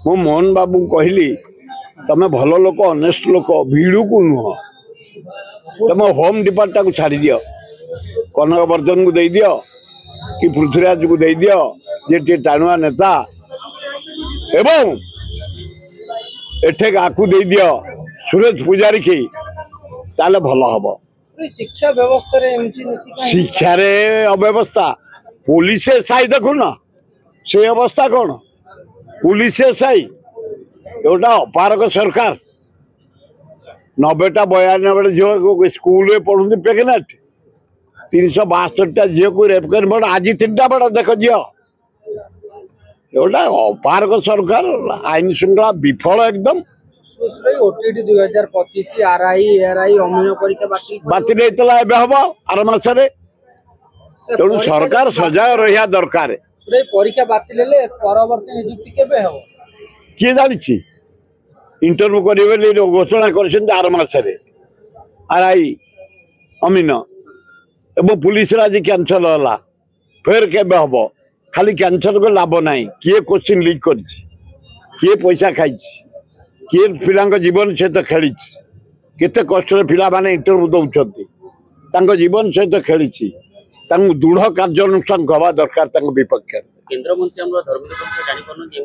मु मोहन बाबू कहली तमें भल लोक ऑनेस्ट लोक भिड़ू को नुह तुम होम डिपार्टमेंट को छाड़ी दियो कनक वर्धन को दे दियो कि पृथ्वीराज को दे दियो जे टाणुआ नेता एवं एठे आकु दे दियो सुरेश पुजारी की ताले भल हम शिक्षा व्यवस्था शिक्षा रे अव्यवस्था पुलिस साई देखुन से अवस्था कौन पुलिस साई एटा अपारक सरकार 90टा 92 झील स्कूल में पढ़ुं प्रेगनेंट 362टा झील को रेप कर बड़ आज 3टा बड़ा देख झील एटा अपारक सरकार आईन श्रृंखला विफल एकदम ओटीटी 2025 आरआई एआरआई अमीन परीक्षा बातिल होता हम आर मसरे तेणु सरकार सजाग रहा दरकार परीक्षा बातिल परवर्ती नियुक्ति केबे हो किए जानी इंटरव्यू करेंगे घोषणा कर आर मसरे आरआई अमीन एवं पुलिस आज कैंसल है फिर केबे हम खाली कैंसल को लाभ ना किए क्वेश्चन लीक कर किए पैसा खाई किए पिला जीवन सहित खेली केते कष्ट पिला माने इंटरव्यू दौरान जीवन सहित खेली दृढ़ कार्यानुष्ठान हवा दरकार विपक्ष केंद्र मंत्री